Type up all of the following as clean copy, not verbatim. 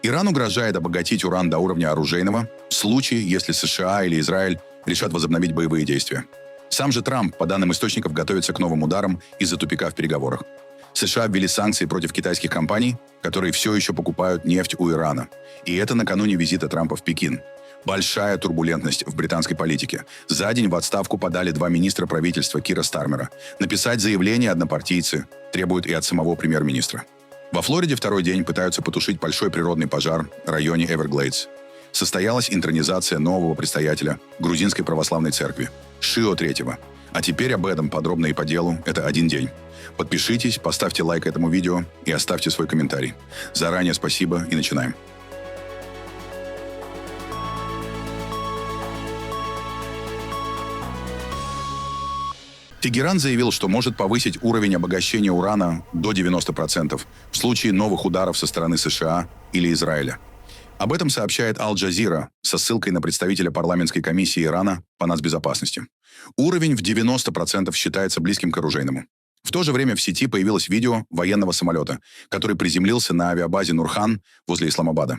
Иран угрожает обогатить уран до уровня оружейного в случае, если США или Израиль решат возобновить боевые действия. Сам же Трамп, по данным источников, готовится к новым ударам из-за тупика в переговорах. США ввели санкции против китайских компаний, которые все еще покупают нефть у Ирана. И это накануне визита Трампа в Пекин. Большая турбулентность в британской политике. За день в отставку подали 2 министра правительства Кира Стармера. Написать заявление однопартийцы требуют и от самого премьер-министра. Во Флориде второй день пытаются потушить большой природный пожар в районе Эверглейдс. Состоялась интронизация нового предстоятеля грузинской православной церкви – Шио III. А теперь об этом подробно и по делу. Это один день. Подпишитесь, поставьте лайк этому видео и оставьте свой комментарий. Заранее спасибо и начинаем. Тегеран заявил, что может повысить уровень обогащения урана до 90% в случае новых ударов со стороны США или Израиля. Об этом сообщает Аль-Джазира со ссылкой на представителя парламентской комиссии Ирана по нацбезопасности. Уровень в 90% считается близким к оружейному. В то же время в сети появилось видео военного самолета, который приземлился на авиабазе Нурхан возле Исламабада.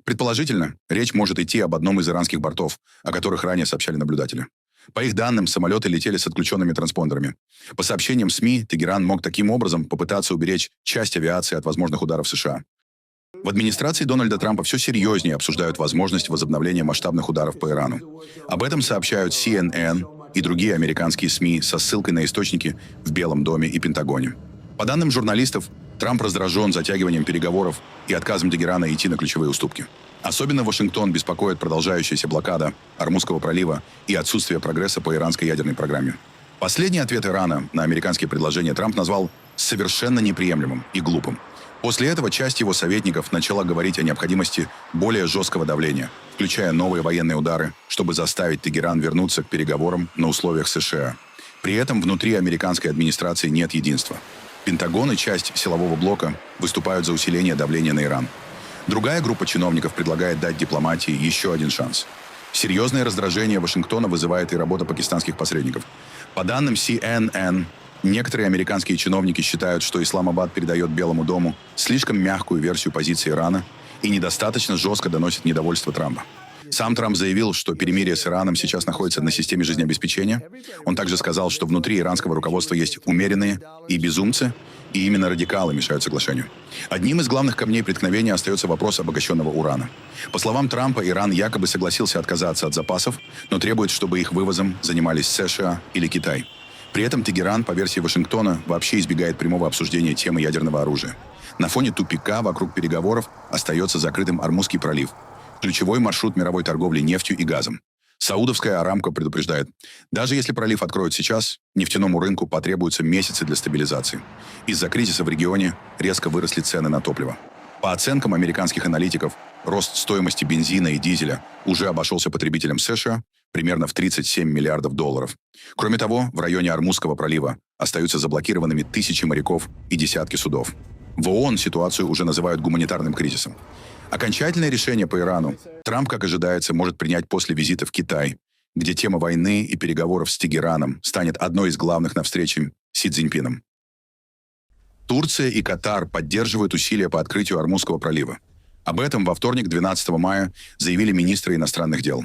Предположительно, речь может идти об одном из иранских бортов, о которых ранее сообщали наблюдатели. По их данным, самолеты летели с отключенными транспондерами. По сообщениям СМИ, Тегеран мог таким образом попытаться уберечь часть авиации от возможных ударов США. В администрации Дональда Трампа все серьезнее обсуждают возможность возобновления масштабных ударов по Ирану. Об этом сообщают CNN и другие американские СМИ со ссылкой на источники в Белом доме и Пентагоне. По данным журналистов, Трамп раздражен затягиванием переговоров и отказом Тегерана идти на ключевые уступки. Особенно Вашингтон беспокоит продолжающаяся блокада Ормузского пролива и отсутствие прогресса по иранской ядерной программе. Последний ответ Ирана на американские предложения Трамп назвал совершенно неприемлемым и глупым. После этого часть его советников начала говорить о необходимости более жесткого давления, включая новые военные удары, чтобы заставить Тегеран вернуться к переговорам на условиях США. При этом внутри американской администрации нет единства. Пентагон и часть силового блока выступают за усиление давления на Иран. Другая группа чиновников предлагает дать дипломатии еще один шанс. Серьезное раздражение Вашингтона вызывает и работа пакистанских посредников. По данным CNN, некоторые американские чиновники считают, что Исламабад передает Белому дому слишком мягкую версию позиции Ирана и недостаточно жестко доносит недовольство Трампа. Сам Трамп заявил, что перемирие с Ираном сейчас находится на системе жизнеобеспечения. Он также сказал, что внутри иранского руководства есть умеренные и безумцы, и именно радикалы мешают соглашению. Одним из главных камней преткновения остается вопрос обогащенного урана. По словам Трампа, Иран якобы согласился отказаться от запасов, но требует, чтобы их вывозом занимались США или Китай. При этом Тегеран, по версии Вашингтона, вообще избегает прямого обсуждения темы ядерного оружия. На фоне тупика вокруг переговоров остается закрытым Ормузский пролив, ключевой маршрут мировой торговли нефтью и газом. Саудовская Арамко предупреждает, даже если пролив откроют сейчас, нефтяному рынку потребуются месяцы для стабилизации. Из-за кризиса в регионе резко выросли цены на топливо. По оценкам американских аналитиков, рост стоимости бензина и дизеля уже обошелся потребителям США примерно в 37 миллиардов долларов. Кроме того, в районе Ормузского пролива остаются заблокированными тысячи моряков и десятки судов. В ООН ситуацию уже называют гуманитарным кризисом. Окончательное решение по Ирану Трамп, как ожидается, может принять после визита в Китай, где тема войны и переговоров с Тегераном станет одной из главных на встрече с Си Цзиньпином. Турция и Катар поддерживают усилия по открытию Ормузского пролива. Об этом во вторник, 12 мая, заявили министры иностранных дел.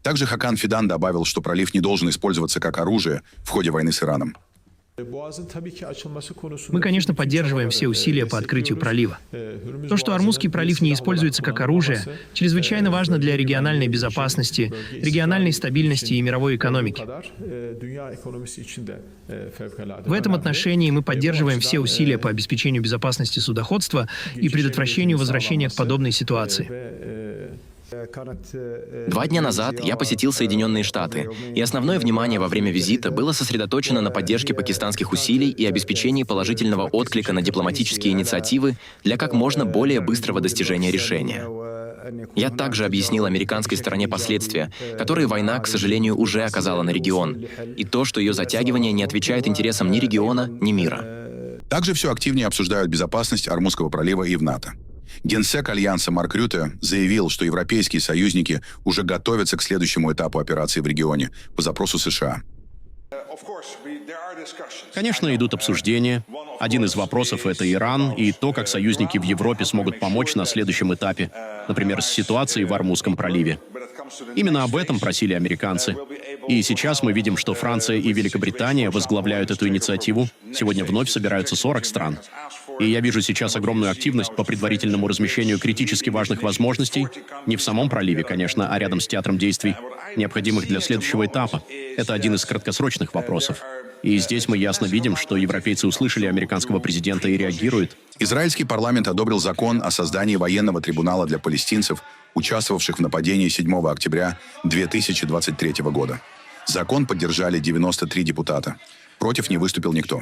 Также Хакан Фидан добавил, что пролив не должен использоваться как оружие в ходе войны с Ираном. Мы, конечно, поддерживаем все усилия по открытию пролива. То, что Ормузский пролив не используется как оружие, чрезвычайно важно для региональной безопасности, региональной стабильности и мировой экономики. В этом отношении мы поддерживаем все усилия по обеспечению безопасности судоходства и предотвращению возвращения к подобной ситуации. 2 дня назад я посетил Соединенные Штаты, и основное внимание во время визита было сосредоточено на поддержке пакистанских усилий и обеспечении положительного отклика на дипломатические инициативы для как можно более быстрого достижения решения. Я также объяснил американской стороне последствия, которые война, к сожалению, уже оказала на регион, и то, что ее затягивание не отвечает интересам ни региона, ни мира. Также все активнее обсуждают безопасность Ормузского пролива и в НАТО. Генсек Альянса Марк Рюте заявил, что европейские союзники уже готовятся к следующему этапу операции в регионе по запросу США. Конечно, идут обсуждения. Один из вопросов — это Иран и то, как союзники в Европе смогут помочь на следующем этапе, например, с ситуацией в Ормузском проливе. Именно об этом просили американцы. И сейчас мы видим, что Франция и Великобритания возглавляют эту инициативу. Сегодня вновь собираются 40 стран. И я вижу сейчас огромную активность по предварительному размещению критически важных возможностей, не в самом проливе, конечно, а рядом с театром действий, необходимых для следующего этапа. Это один из краткосрочных вопросов. И здесь мы ясно видим, что европейцы услышали американского президента и реагируют. Израильский парламент одобрил закон о создании военного трибунала для палестинцев, участвовавших в нападении 7 октября 2023 года. Закон поддержали 93 депутата. Против не выступил никто.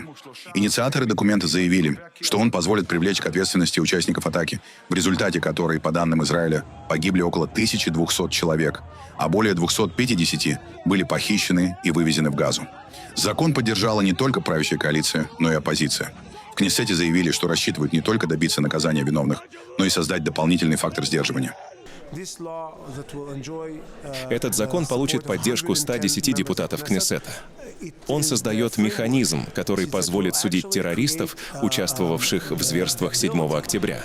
Инициаторы документа заявили, что он позволит привлечь к ответственности участников атаки, в результате которой, по данным Израиля, погибли около 1200 человек, а более 250 были похищены и вывезены в Газу. Закон поддержала не только правящая коалиция, но и оппозиция. В Кнессете заявили, что рассчитывают не только добиться наказания виновных, но и создать дополнительный фактор сдерживания. Этот закон получит поддержку 110 депутатов Кнессета. Он создает механизм, который позволит судить террористов, участвовавших в зверствах 7 октября.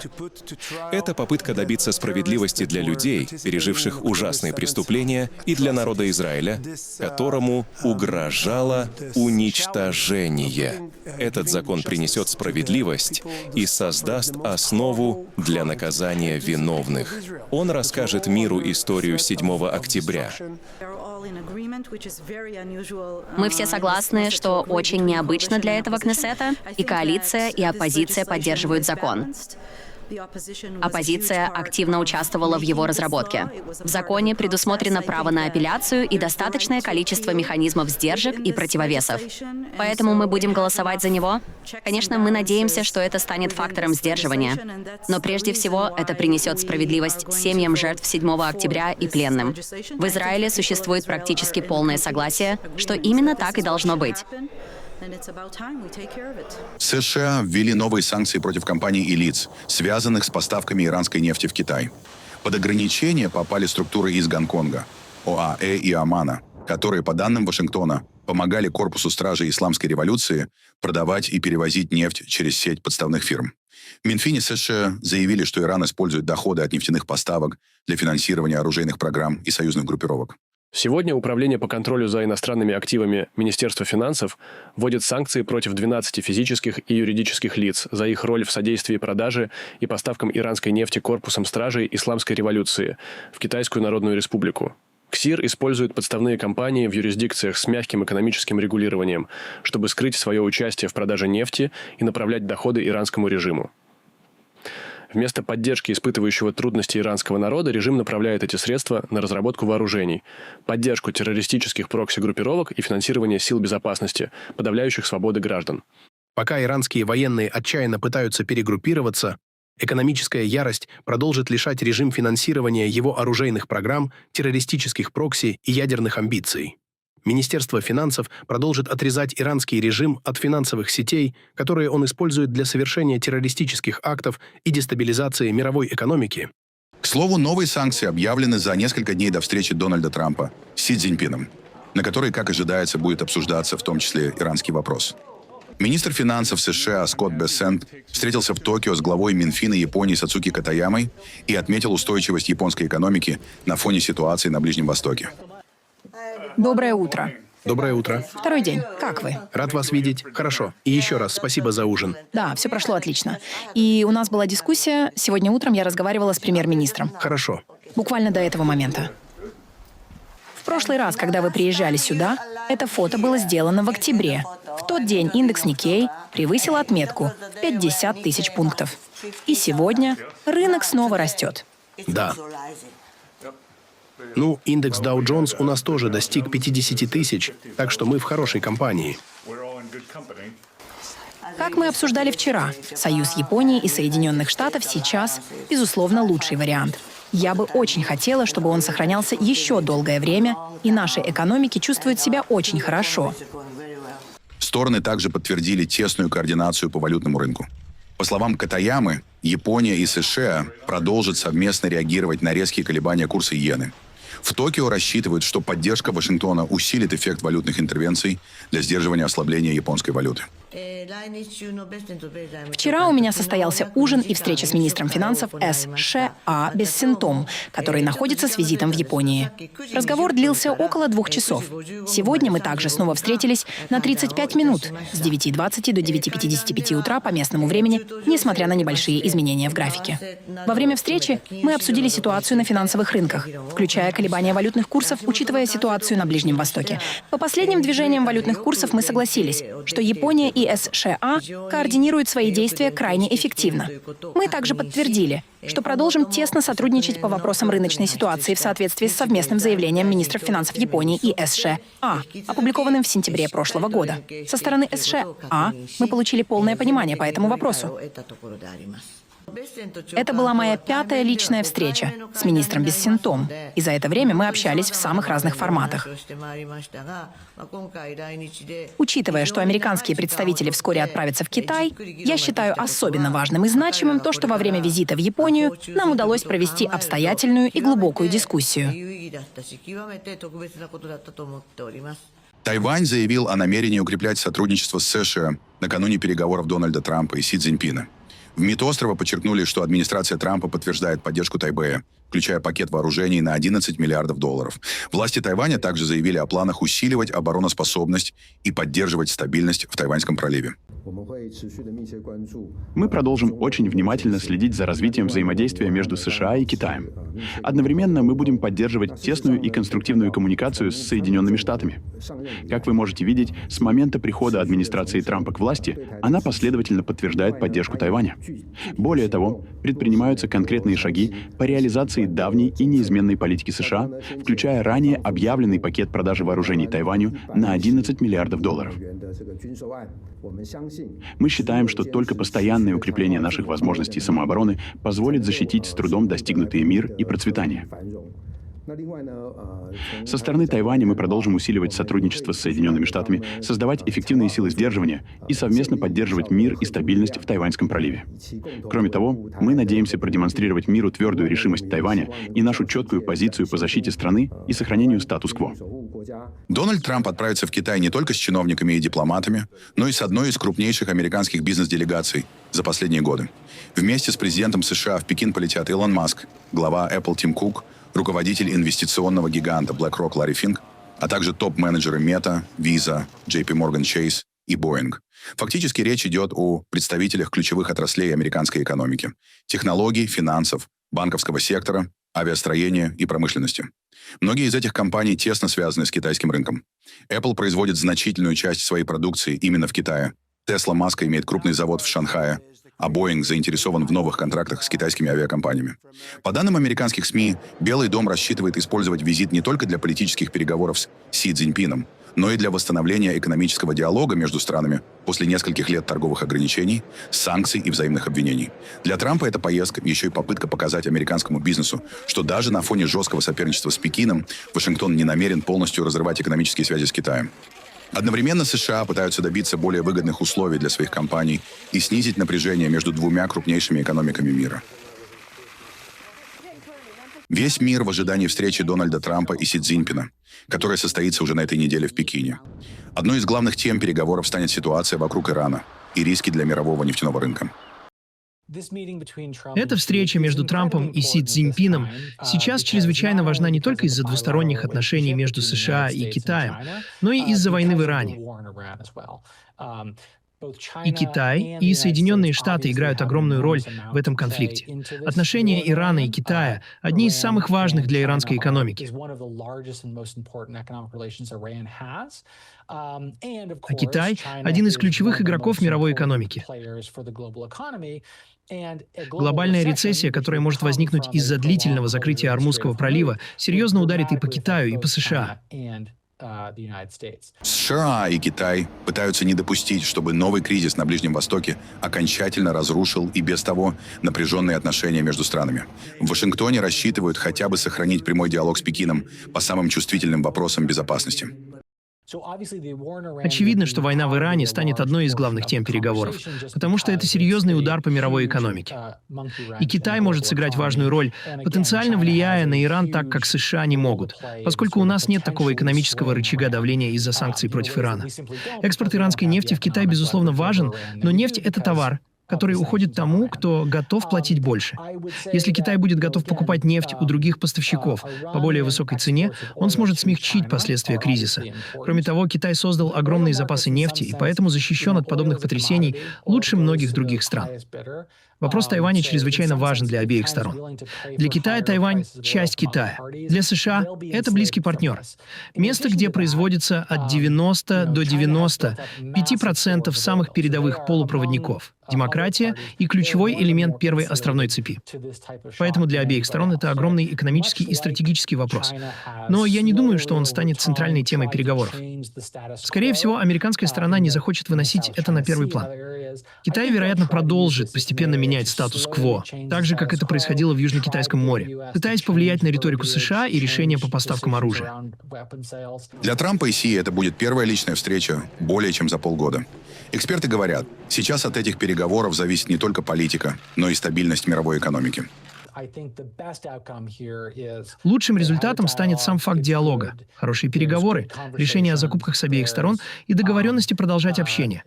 Это попытка добиться справедливости для людей, переживших ужасные преступления, и для народа Израиля, которому угрожало уничтожение. Этот закон принесет справедливость и создаст основу для наказания виновных. Он расскажет миру историю 7 октября. Мы все согласны, что очень необычно для этого Кнессета, и коалиция, и оппозиция поддерживают закон. Оппозиция активно участвовала в его разработке. В законе предусмотрено право на апелляцию и достаточное количество механизмов сдержек и противовесов. Поэтому мы будем голосовать за него. Конечно, мы надеемся, что это станет фактором сдерживания. Но прежде всего это принесет справедливость семьям жертв 7 октября и пленным. В Израиле существует практически полное согласие, что именно так и должно быть. США ввели новые санкции против компаний и лиц, связанных с поставками иранской нефти в Китай. Под ограничения попали структуры из Гонконга, ОАЭ и Омана, которые, по данным Вашингтона, помогали корпусу стражей исламской революции продавать и перевозить нефть через сеть подставных фирм. В Минфине США заявили, что Иран использует доходы от нефтяных поставок для финансирования оружейных программ и союзных группировок. Сегодня Управление по контролю за иностранными активами Министерства финансов вводит санкции против 12 физических и юридических лиц за их роль в содействии продаже и поставкам иранской нефти корпусом стражей исламской революции в Китайскую Народную Республику. КСИР использует подставные компании в юрисдикциях с мягким экономическим регулированием, чтобы скрыть свое участие в продаже нефти и направлять доходы иранскому режиму. Вместо поддержки испытывающего трудности иранского народа режим направляет эти средства на разработку вооружений, поддержку террористических прокси-группировок и финансирование сил безопасности, подавляющих свободы граждан. Пока иранские военные отчаянно пытаются перегруппироваться, экономическая ярость продолжит лишать режим финансирования его оружейных программ, террористических прокси и ядерных амбиций. Министерство финансов продолжит отрезать иранский режим от финансовых сетей, которые он использует для совершения террористических актов и дестабилизации мировой экономики. К слову, новые санкции объявлены за несколько дней до встречи Дональда Трампа с Си Цзиньпином, на которой, как ожидается, будет обсуждаться в том числе иранский вопрос. Министр финансов США Скотт Бессент встретился в Токио с главой Минфина Японии Сацуки Катаямой и отметил устойчивость японской экономики на фоне ситуации на Ближнем Востоке. Доброе утро. Доброе утро. Второй день. Как вы? Рад вас видеть. Хорошо. И еще раз спасибо за ужин. Да, все прошло отлично. И у нас была дискуссия. Сегодня утром я разговаривала с премьер-министром. Хорошо. Буквально до этого момента. В прошлый раз, когда вы приезжали сюда, это фото было сделано в октябре. В тот день индекс Никей превысил отметку в 50 тысяч пунктов. И сегодня рынок снова растет. Да. Ну, индекс Dow Jones у нас тоже достиг 50 тысяч, так что мы в хорошей компании. Как мы обсуждали вчера, союз Японии и Соединенных Штатов сейчас, безусловно, лучший вариант. Я бы очень хотела, чтобы он сохранялся еще долгое время, и наши экономики чувствуют себя очень хорошо. Стороны также подтвердили тесную координацию по валютному рынку. По словам Катаямы, Япония и США продолжат совместно реагировать на резкие колебания курса иены. В Токио рассчитывают, что поддержка Вашингтона усилит эффект валютных интервенций для сдерживания ослабления японской валюты. Вчера у меня состоялся ужин и встреча с министром финансов США Бессентом, который находится с визитом в Японии. Разговор длился около 2 часов. Сегодня мы также снова встретились на 35 минут с 9:20 до 9:55 утра по местному времени, несмотря на небольшие изменения в графике. Во время встречи мы обсудили ситуацию на финансовых рынках, включая колебания валютных курсов, учитывая ситуацию на Ближнем Востоке. По последним движениям валютных курсов мы согласились, что Япония и США координируют свои действия крайне эффективно. Мы также подтвердили, что продолжим тесно сотрудничать по вопросам рыночной ситуации в соответствии с совместным заявлением министров финансов Японии и США, опубликованным в сентябре прошлого года. Со стороны США мы получили полное понимание по этому вопросу. Это была моя 5-я личная встреча с министром Бессентом, и за это время мы общались в самых разных форматах. Учитывая, что американские представители вскоре отправятся в Китай, я считаю особенно важным и значимым то, что во время визита в Японию нам удалось провести обстоятельную и глубокую дискуссию. Тайвань заявил о намерении укреплять сотрудничество с США накануне переговоров Дональда Трампа и Си Цзиньпина. В МИД острова подчеркнули, что администрация Трампа подтверждает поддержку Тайбэя, включая пакет вооружений на $11 миллиардов. Власти Тайваня также заявили о планах усиливать обороноспособность и поддерживать стабильность в Тайваньском проливе. Мы продолжим очень внимательно следить за развитием взаимодействия между США и Китаем. Одновременно мы будем поддерживать тесную и конструктивную коммуникацию с Соединенными Штатами. Как вы можете видеть, с момента прихода администрации Трампа к власти, она последовательно подтверждает поддержку Тайваня. Более того, предпринимаются конкретные шаги по реализации давней и неизменной политики США, включая ранее объявленный пакет продажи вооружений Тайваню на $11 миллиардов. Мы считаем, что только постоянное укрепление наших возможностей самообороны позволит защитить с трудом достигнутый мир и процветание. Со стороны Тайваня мы продолжим усиливать сотрудничество с Соединенными Штатами, создавать эффективные силы сдерживания и совместно поддерживать мир и стабильность в Тайваньском проливе. Кроме того, мы надеемся продемонстрировать миру твердую решимость Тайваня и нашу четкую позицию по защите страны и сохранению статус-кво. Дональд Трамп отправится в Китай не только с чиновниками и дипломатами, но и с одной из крупнейших американских бизнес-делегаций за последние годы. Вместе с президентом США в Пекин полетят Илон Маск, глава Apple Тим Кук, руководитель инвестиционного гиганта BlackRock Ларри Финк, а также топ-менеджеры Meta, Visa, JP Morgan Chase и Boeing. Фактически речь идет о представителях ключевых отраслей американской экономики – технологий, финансов, банковского сектора, авиастроения и промышленности. Многие из этих компаний тесно связаны с китайским рынком. Apple производит значительную часть своей продукции именно в Китае. Tesla Маска имеет крупный завод в Шанхае, а Boeing заинтересован в новых контрактах с китайскими авиакомпаниями. По данным американских СМИ, Белый дом рассчитывает использовать визит не только для политических переговоров с Си Цзиньпином, но и для восстановления экономического диалога между странами после нескольких лет торговых ограничений, санкций и взаимных обвинений. Для Трампа эта поездка еще и попытка показать американскому бизнесу, что даже на фоне жесткого соперничества с Пекином Вашингтон не намерен полностью разрывать экономические связи с Китаем. Одновременно США пытаются добиться более выгодных условий для своих компаний и снизить напряжение между двумя крупнейшими экономиками мира. Весь мир в ожидании встречи Дональда Трампа и Си Цзиньпина, которая состоится уже на этой неделе в Пекине. Одной из главных тем переговоров станет ситуация вокруг Ирана и риски для мирового нефтяного рынка. Эта встреча между Трампом и Си Цзиньпином сейчас чрезвычайно важна не только из-за двусторонних отношений между США и Китаем, но и из-за войны в Иране. И Китай, и Соединенные Штаты играют огромную роль в этом конфликте. Отношения Ирана и Китая – одни из самых важных для иранской экономики. А Китай – один из ключевых игроков мировой экономики. Глобальная рецессия, которая может возникнуть из-за длительного закрытия Ормузского пролива, серьезно ударит и по Китаю, и по США. США и Китай пытаются не допустить, чтобы новый кризис на Ближнем Востоке окончательно разрушил и без того напряженные отношения между странами. В Вашингтоне рассчитывают хотя бы сохранить прямой диалог с Пекином по самым чувствительным вопросам безопасности. Очевидно, что война в Иране станет одной из главных тем переговоров, потому что это серьезный удар по мировой экономике. И Китай может сыграть важную роль, потенциально влияя на Иран так, как США не могут, поскольку у нас нет такого экономического рычага давления из-за санкций против Ирана. Экспорт иранской нефти в Китай, безусловно, важен, но нефть — это товар, который уходит тому, кто готов платить больше. Если Китай будет готов покупать нефть у других поставщиков по более высокой цене, он сможет смягчить последствия кризиса. Кроме того, Китай создал огромные запасы нефти и поэтому защищен от подобных потрясений лучше многих других стран. Вопрос Тайваня чрезвычайно важен для обеих сторон. Для Китая Тайвань — часть Китая. Для США — это близкий партнер. Место, где производится от 90 до 95% самых передовых полупроводников. Демократия и ключевой элемент первой островной цепи. Поэтому для обеих сторон это огромный экономический и стратегический вопрос. Но я не думаю, что он станет центральной темой переговоров. Скорее всего, американская сторона не захочет выносить это на первый план. Китай, вероятно, продолжит постепенно менять статус-кво, так же, как это происходило в Южно-Китайском море, пытаясь повлиять на риторику США и решения по поставкам оружия. Для Трампа и Си это будет первая личная встреча более чем за полгода. Эксперты говорят, сейчас от этих переговоров зависит не только политика, но и стабильность мировой экономики. Лучшим результатом станет сам факт диалога, хорошие переговоры, решения о закупках с обеих сторон и договоренности продолжать общение.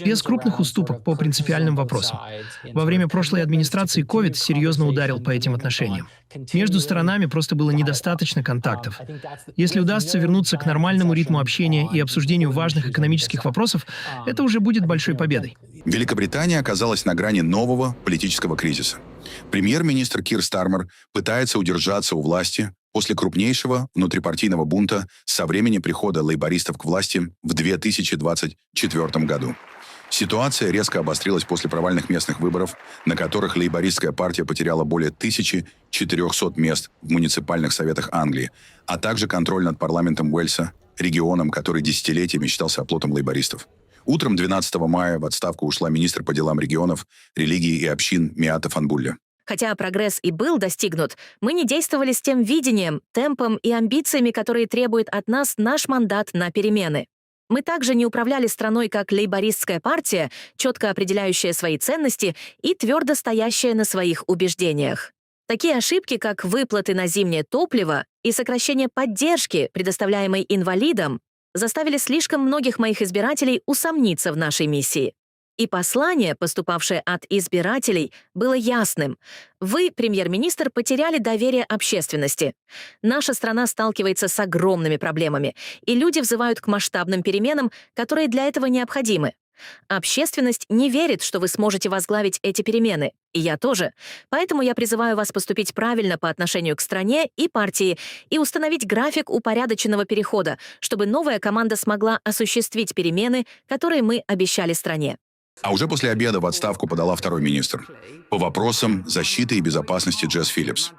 Без крупных уступок по принципиальным вопросам. Во время прошлой администрации COVID серьезно ударил по этим отношениям. Между сторонами просто было недостаточно контактов. Если удастся вернуться к нормальному ритму общения и обсуждению важных экономических вопросов, это уже будет большой победой. Великобритания оказалась на грани нового политического кризиса. Премьер-министр Кир Стармер пытается удержаться у власти после крупнейшего внутрипартийного бунта со времени прихода лейбористов к власти в 2024 году. Ситуация резко обострилась после провальных местных выборов, на которых лейбористская партия потеряла более 1400 мест в муниципальных советах Англии, а также контроль над парламентом Уэльса, регионом, который десятилетиями считался оплотом лейбористов. Утром 12 мая в отставку ушла министр по делам регионов, религии и общин Миата Фанбулля. Хотя прогресс и был достигнут, мы не действовали с тем видением, темпом и амбициями, которые требует от нас наш мандат на перемены. Мы также не управляли страной как лейбористская партия, четко определяющая свои ценности и твердо стоящая на своих убеждениях. Такие ошибки, как выплаты на зимнее топливо и сокращение поддержки, предоставляемой инвалидам, заставили слишком многих моих избирателей усомниться в нашей миссии. И послание, поступавшее от избирателей, было ясным. Вы, премьер-министр, потеряли доверие общественности. Наша страна сталкивается с огромными проблемами, и люди взывают к масштабным переменам, которые для этого необходимы. Общественность не верит, что вы сможете возглавить эти перемены, и я тоже. Поэтому я призываю вас поступить правильно по отношению к стране и партии и установить график упорядоченного перехода, чтобы новая команда смогла осуществить перемены, которые мы обещали стране. А уже после обеда в отставку подала второй министр по вопросам защиты и безопасности Джесс Филлипс.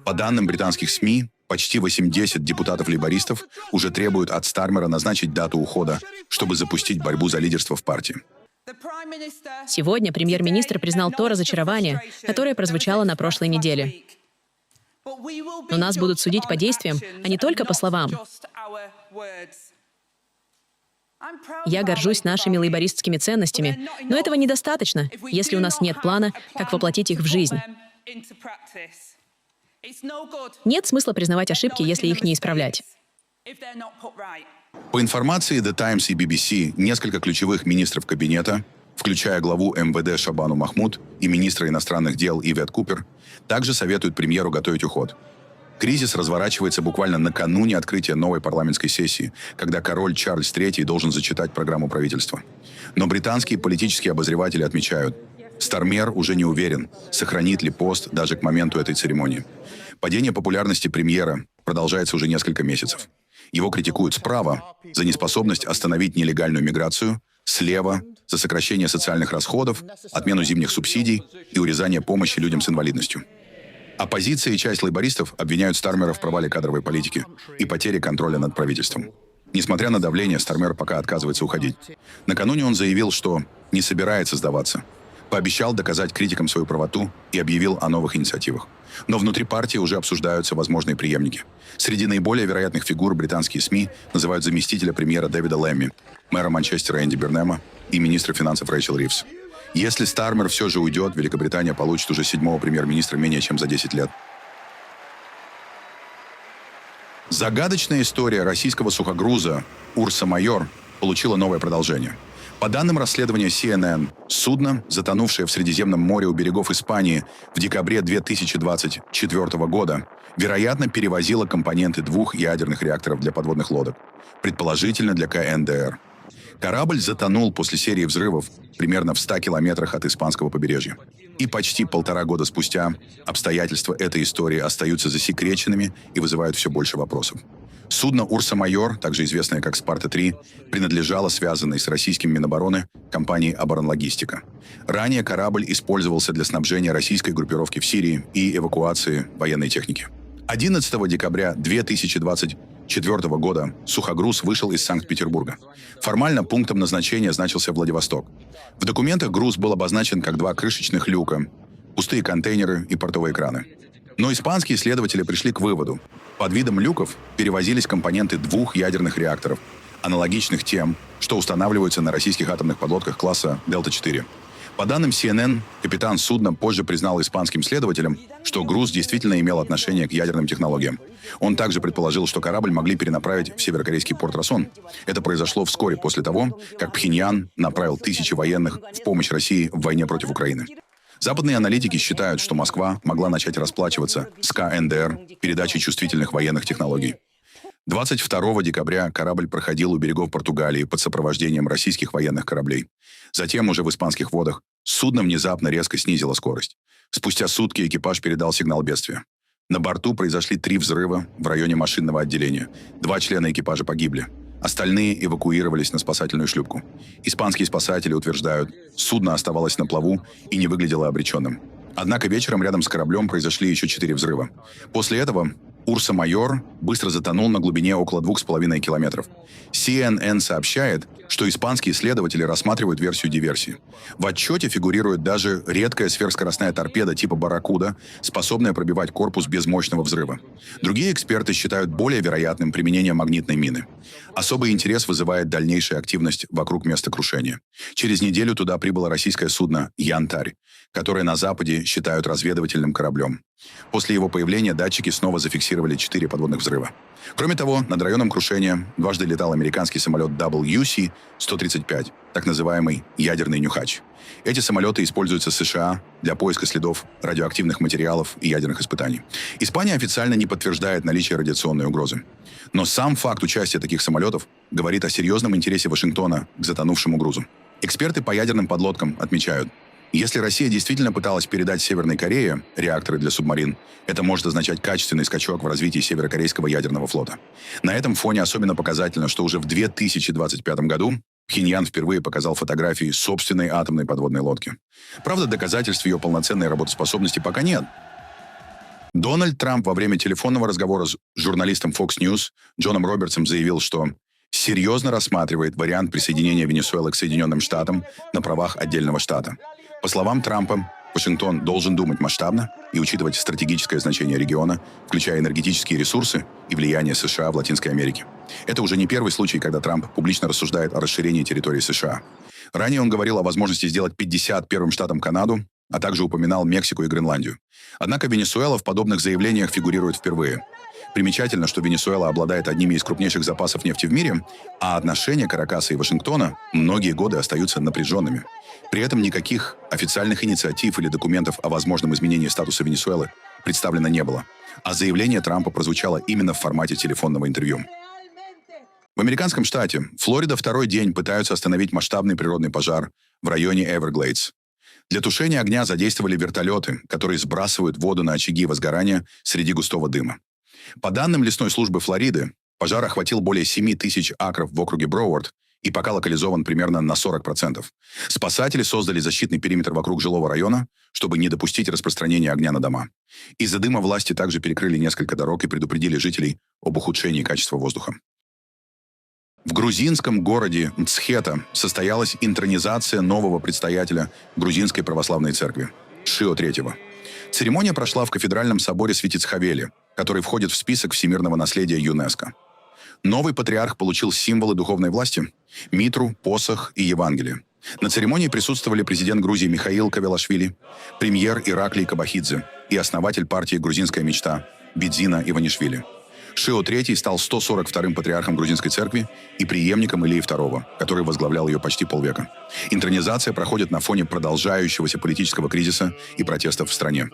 По данным британских СМИ, почти 80 депутатов-лейбористов уже требуют от Стармера назначить дату ухода, чтобы запустить борьбу за лидерство в партии. Сегодня премьер-министр признал то разочарование, которое прозвучало на прошлой неделе. Но нас будут судить по действиям, а не только по словам. Я горжусь нашими лейбористскими ценностями, но этого недостаточно, если у нас нет плана, как воплотить их в жизнь. Нет смысла признавать ошибки, если их не исправлять. По информации The Times и BBC, несколько ключевых министров кабинета, включая главу МВД Шабану Махмуд и министра иностранных дел Ивет Купер, также советуют премьеру готовить уход. Кризис разворачивается буквально накануне открытия новой парламентской сессии, когда король Чарльз III должен зачитать программу правительства. Но британские политические обозреватели отмечают, Стармер уже не уверен, сохранит ли пост даже к моменту этой церемонии. Падение популярности премьера продолжается уже несколько месяцев. Его критикуют справа за неспособность остановить нелегальную миграцию, слева за сокращение социальных расходов, отмену зимних субсидий и урезание помощи людям с инвалидностью. Оппозиция и часть лейбористов обвиняют Стармера в провале кадровой политики и потере контроля над правительством. Несмотря на давление, Стармер пока отказывается уходить. Накануне он заявил, что не собирается сдаваться. Пообещал доказать критикам свою правоту и объявил о новых инициативах. Но внутри партии уже обсуждаются возможные преемники. Среди наиболее вероятных фигур британские СМИ называют заместителя премьера Дэвида Лэмми, мэра Манчестера Энди Бернема и министра финансов Рэйчел Ривз. Если Стармер все же уйдет, Великобритания получит уже 7-го премьер-министра менее чем за 10 лет. Загадочная история российского сухогруза «Урса Майор» получила новое продолжение. По данным расследования CNN, судно, затонувшее в Средиземном море у берегов Испании в декабре 2024 года, вероятно, перевозило компоненты 2 ядерных реакторов для подводных лодок, предположительно для КНДР. Корабль затонул после серии взрывов примерно в 100 километрах от испанского побережья. И почти 1,5 года спустя обстоятельства этой истории остаются засекреченными и вызывают все больше вопросов. Судно «Урса Майор», также известное как «Спарта-3», принадлежало связанной с российским Минобороны компании «Оборонлогистика». Ранее корабль использовался для снабжения российской группировки в Сирии и эвакуации военной техники. 11 декабря 2024 года сухогруз вышел из Санкт-Петербурга. Формально пунктом назначения значился Владивосток. В документах груз был обозначен как 2 крышечных люка, пустые контейнеры и портовые краны. Но испанские исследователи пришли к выводу: под видом люков перевозились компоненты 2 ядерных реакторов, аналогичных тем, что устанавливаются на российских атомных подлодках класса «Делта-4». По данным CNN, капитан судна позже признал испанским следователям, что груз действительно имел отношение к ядерным технологиям. Он также предположил, что корабль могли перенаправить в северокорейский порт Расон. Это произошло вскоре после того, как Пхеньян направил тысячи военных в помощь России в войне против Украины. Западные аналитики считают, что Москва могла начать расплачиваться с КНДР передачей чувствительных военных технологий. 22 декабря корабль проходил у берегов Португалии под сопровождением российских военных кораблей. Затем уже в испанских водах судно внезапно резко снизило скорость. Спустя сутки экипаж передал сигнал бедствия. На борту произошли 3 взрыва в районе машинного отделения. 2 члена экипажа погибли. Остальные эвакуировались на спасательную шлюпку. Испанские спасатели утверждают, судно оставалось на плаву и не выглядело обреченным. Однако вечером рядом с кораблем произошли еще 4 взрыва. После этого «Урса Майор» быстро затонул на глубине около 2,5 километров. CNN сообщает, что испанские исследователи рассматривают версию диверсии. В отчете фигурирует даже редкая сверхскоростная торпеда типа «Барракуда», способная пробивать корпус без мощного взрыва. Другие эксперты считают более вероятным применение магнитной мины. Особый интерес вызывает дальнейшая активность вокруг места крушения. Через неделю туда прибыло российское судно «Янтарь», которое на Западе считают разведывательным кораблем. После его появления датчики снова зафиксировали 4 подводных взрыва. Кроме того, над районом крушения дважды летал американский самолет WC-135, так называемый «ядерный нюхач». Эти самолеты используются США для поиска следов радиоактивных материалов и ядерных испытаний. Испания официально не подтверждает наличие радиационной угрозы. Но сам факт участия таких самолетов говорит о серьезном интересе Вашингтона к затонувшему грузу. Эксперты по ядерным подлодкам отмечают, если Россия действительно пыталась передать Северной Корее реакторы для субмарин, это может означать качественный скачок в развитии северокорейского ядерного флота. На этом фоне особенно показательно, что уже в 2025 году Пхеньян впервые показал фотографии собственной атомной подводной лодки. Правда, доказательств ее полноценной работоспособности пока нет. Дональд Трамп во время телефонного разговора с журналистом Fox News Джоном Робертсом заявил, что серьезно рассматривает вариант присоединения Венесуэлы к Соединенным Штатам на правах отдельного штата. По словам Трампа, Вашингтон должен думать масштабно и учитывать стратегическое значение региона, включая энергетические ресурсы и влияние США в Латинской Америке. Это уже не первый случай, когда Трамп публично рассуждает о расширении территории США. Ранее он говорил о возможности сделать 51-м штатом Канаду, а также упоминал Мексику и Гренландию. Однако Венесуэла в подобных заявлениях фигурирует впервые. Примечательно, что Венесуэла обладает одними из крупнейших запасов нефти в мире, а отношения Каракаса и Вашингтона многие годы остаются напряженными. При этом никаких официальных инициатив или документов о возможном изменении статуса Венесуэлы представлено не было, а заявление Трампа прозвучало именно в формате телефонного интервью. В американском штате Флорида второй день пытаются остановить масштабный природный пожар в районе Эверглейдс. Для тушения огня задействовали вертолеты, которые сбрасывают воду на очаги возгорания среди густого дыма. По данным лесной службы Флориды, пожар охватил более 7 тысяч акров в округе Броуард и пока локализован примерно на 40%. Спасатели создали защитный периметр вокруг жилого района, чтобы не допустить распространения огня на дома. Из-за дыма власти также перекрыли несколько дорог и предупредили жителей об ухудшении качества воздуха. В грузинском городе Мцхета состоялась интронизация нового предстоятеля Грузинской православной церкви – Шио III. Церемония прошла в кафедральном соборе Святицховели, который входит в список всемирного наследия ЮНЕСКО. Новый патриарх получил символы духовной власти – митру, посох и Евангелие. На церемонии присутствовали президент Грузии Михаил Кавелашвили, премьер Ираклий Кабахидзе и основатель партии «Грузинская мечта» Бидзина Иванишвили. Шио III стал 142-м патриархом грузинской церкви и преемником Илии II, который возглавлял ее почти полвека. Интронизация проходит на фоне продолжающегося политического кризиса и протестов в стране.